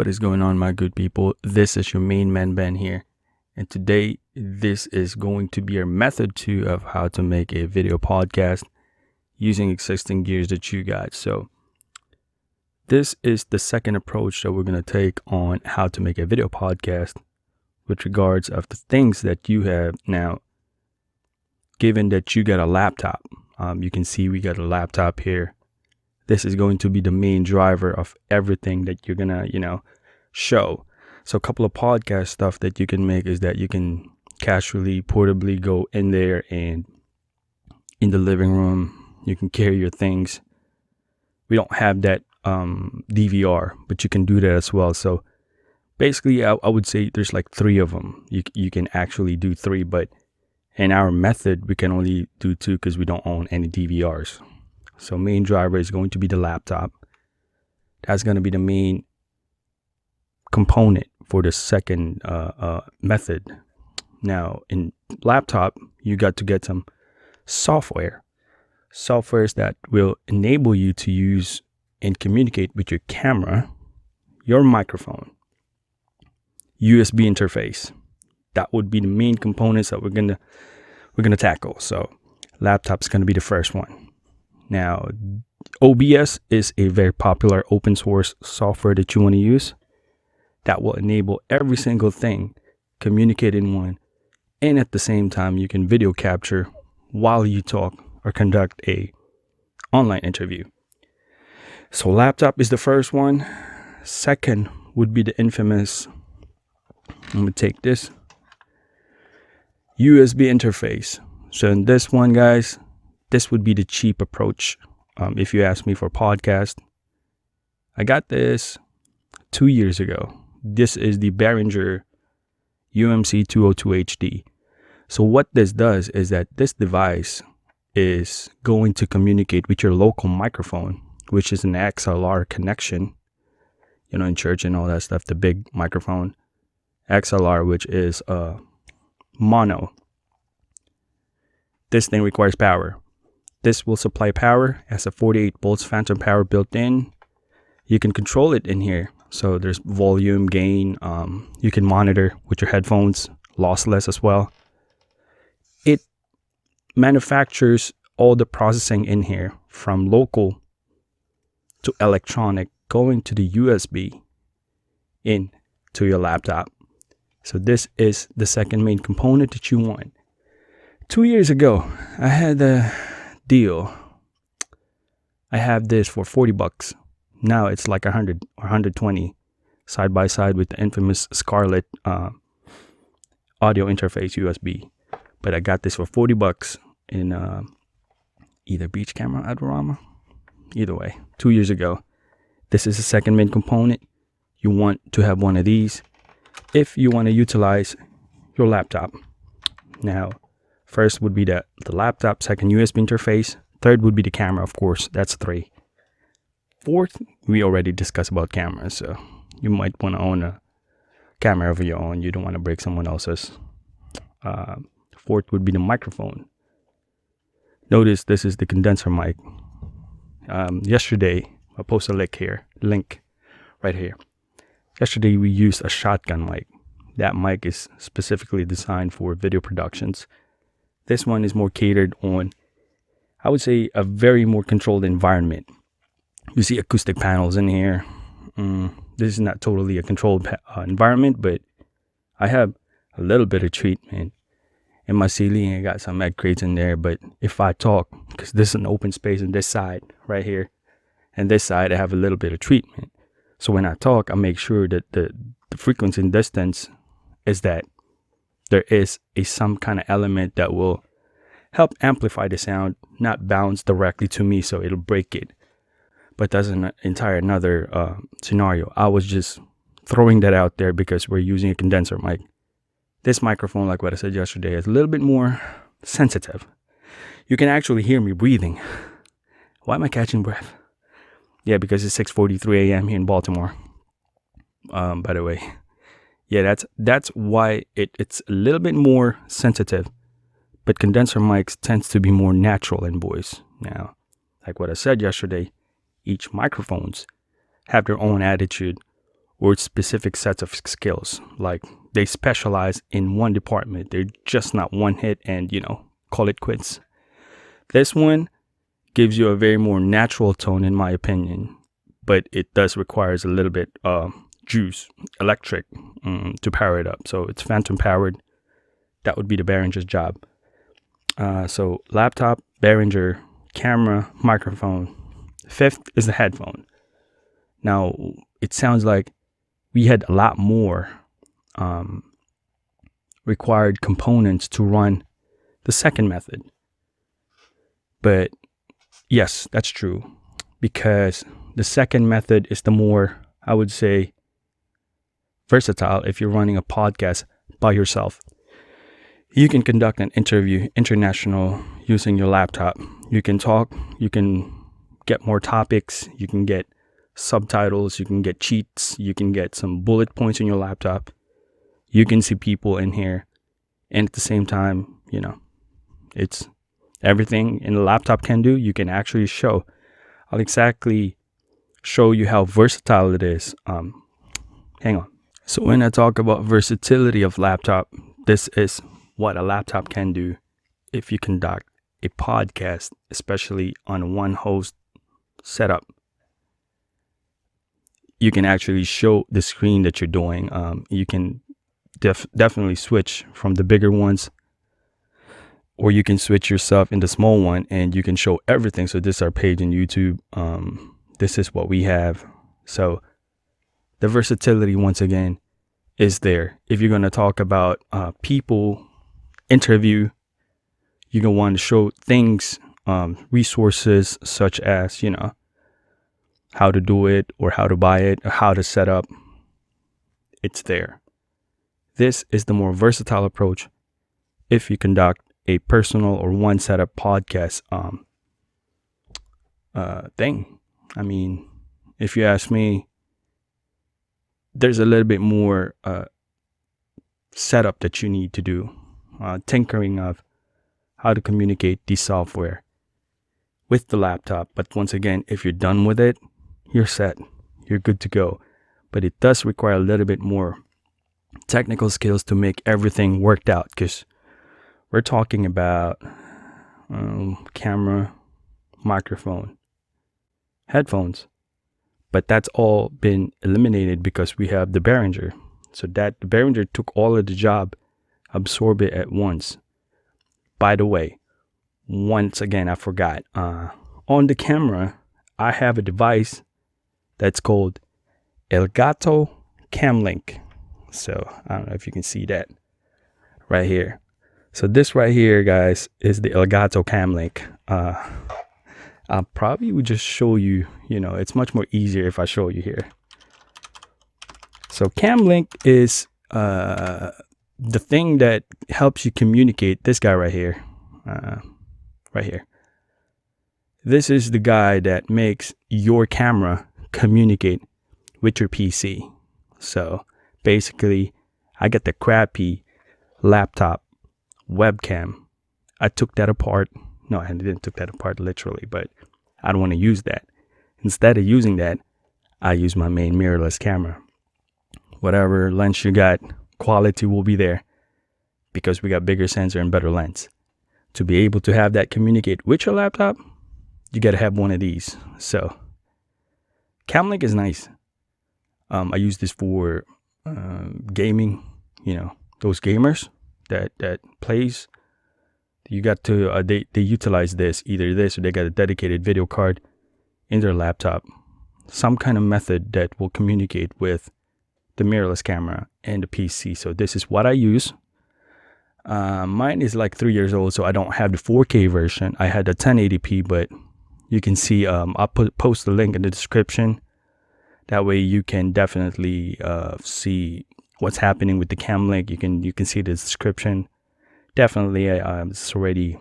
What is going on, my good people? This is your main man Ben here, and today this is going to be our method 2 of how to make a video podcast using existing gears that you got. So this is the second approach that we're going to take on how to make a video podcast with regards of the things that you have now. Given that you got a laptop, you can see we got a laptop here. This is going to be the main driver of everything that you're gonna, show. So a couple of podcast stuff that you can make is that you can casually, portably go in there, and in the living room, you can carry your things. We don't have that DVR, but you can do that as well. So basically, I would say there's like 3 of them. You can actually do 3, but in our method, we can only do 2 because we don't own any DVRs. So main driver is going to be the laptop. That's going to be the main component for the second method. Now, in laptop, you got to get some softwares that will enable you to use and communicate with your camera, your microphone, USB interface. That would be the main components that we're gonna tackle. So laptop's gonna be the first one. Now, OBS is a very popular open source software that you want to use that will enable every single thing communicate in one, and at the same time you can video capture while you talk or conduct a online interview. So laptop is the first one. Second would be the infamous, I'm gonna take this, USB interface. So in this one, guys, this would be the cheap approach. If you ask me for podcast, I got this 2 years ago. This is the Behringer UMC 202 HD. So what this does is that this device is going to communicate with your local microphone, which is an XLR connection, in church and all that stuff, the big microphone. XLR, which is mono. This thing requires power. This will supply power, has a 48 volts phantom power built in. You can control it in here. So there's volume, gain. You can monitor with your headphones, lossless as well. It manufactures all the processing in here, from local to electronic, going to the USB in to your laptop. So this is the second main component that you want. 2 years ago, I had a deal. I have this for $40. Now it's like 100 or 120, side by side with the infamous Scarlett audio interface USB. But I got this for $40 in either Beach Camera Adorama. Either way, 2 years ago. This is the second main component. You want to have one of these if you want to utilize your laptop. Now, first would be the laptop, second USB interface, third would be the camera, of course, that's 3. Fourth, we already discussed about cameras, so you might want to own a camera of your own. You don't want to break someone else's. Fourth would be the microphone. Notice this is the condenser mic. Yesterday, I'll post a link right here. Yesterday, we used a shotgun mic. That mic is specifically designed for video productions. This one is more catered on, I would say, a very more controlled environment. You see acoustic panels in here. This is not totally a controlled environment, but I have a little bit of treatment. In my ceiling, I got some med crates in there, but if I talk, because this is an open space on this side right here, and this side, I have a little bit of treatment. So when I talk, I make sure that the frequency and distance is that there is some kind of element that will help amplify the sound, not bounce directly to me, so it'll break it. But that's an entire another scenario. I was just throwing that out there because we're using a condenser mic. This microphone, like what I said yesterday, is a little bit more sensitive. You can actually hear me breathing. Why am I catching breath? Yeah, because it's 6:43 a.m. here in Baltimore. By the way, yeah, that's why it's a little bit more sensitive. But condenser mics tends to be more natural in voice. Now, like what I said yesterday, each microphones have their own attitude or specific sets of skills. Like they specialize in one department. They're just not one hit and, call it quits. This one gives you a very more natural tone, in my opinion, but it does requires a little bit juice, electric, to power it up. So it's phantom powered. That would be the Behringer's job. So laptop, Behringer, camera, microphone. Fifth is the headphone. Now, it sounds like we had a lot more required components to run the second method. But yes, that's true, because the second method is the more, I would say, versatile. If you're running a podcast by yourself, you can conduct an interview international using your laptop. You can talk, you can get more topics, you can get subtitles, you can get cheats, you can get some bullet points in your laptop. You can see people in here, and at the same time, it's everything in the laptop can do, you can actually show. I'll exactly show you how versatile it is. Hang on. So when I talk about versatility of laptop, this is what a laptop can do if you conduct a podcast, especially on a one host setup. You can actually show the screen that you're doing. You can definitely switch from the bigger ones, or you can switch yourself in the small one and you can show everything. So this is our page in YouTube. This is what we have. So the versatility, once again, is there. If you're going to talk about people, interview, you're going to want to show things, resources such as, how to do it or how to buy it or how to set up. It's there. This is the more versatile approach if you conduct a personal or one setup podcast thing. I mean, if you ask me, there's a little bit more setup that you need to do, tinkering of how to communicate the software with the laptop. But once again, if you're done with it, you're set. You're good to go. But it does require a little bit more technical skills to make everything worked out, because we're talking about camera, microphone, headphones. But that's all been eliminated because we have the Behringer. So that the Behringer took all of the job, absorb it at once. By the way, once again, I forgot. On the camera, I have a device that's called Elgato Camlink. So I don't know if you can see that right here. So this right here, guys, is the Elgato Camlink. I probably would just show you, it's much more easier if I show you here. So Camlink is the thing that helps you communicate. This guy right here, right here. This is the guy that makes your camera communicate with your PC. So basically, I get the crappy laptop webcam. I took that apart. No, I didn't took that apart literally, but I don't want to use that. Instead of using that, I use my main mirrorless camera. Whatever lens you got, quality will be there because we got bigger sensor and better lens. To be able to have that communicate with your laptop, you got to have one of these. So Camlink is nice. I use this for gaming, those gamers that plays. You got to, they utilize this, either this or they got a dedicated video card in their laptop. Some kind of method that will communicate with the mirrorless camera and the PC. So this is what I use. Mine is like 3 years old, so I don't have the 4K version. I had the 1080p, but you can see, I'll post the link in the description. That way you can definitely see what's happening with the Camlink. You can see the description. Definitely, it's already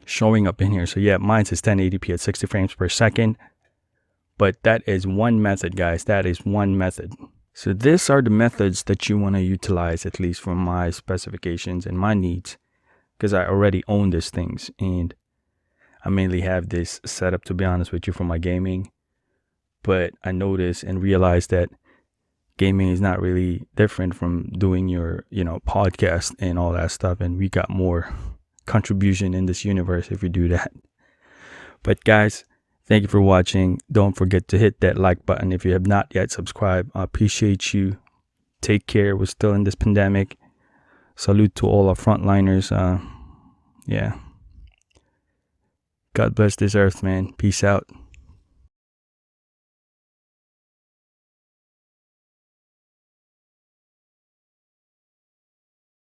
showing up in here. So yeah, mine is 1080p at 60 frames per second. But that is one method, guys. That is one method. So these are the methods that you want to utilize, at least for my specifications and my needs, because I already own these things. And I mainly have this set up, to be honest with you, for my gaming. But I noticed and realized that gaming is not really different from doing your, podcast and all that stuff. And we got more contribution in this universe if we do that. But guys, thank you for watching. Don't forget to hit that like button if you have not yet subscribed. I appreciate you. Take care. We're still in this pandemic. Salute to all our frontliners. Yeah. God bless this earth, man. Peace out.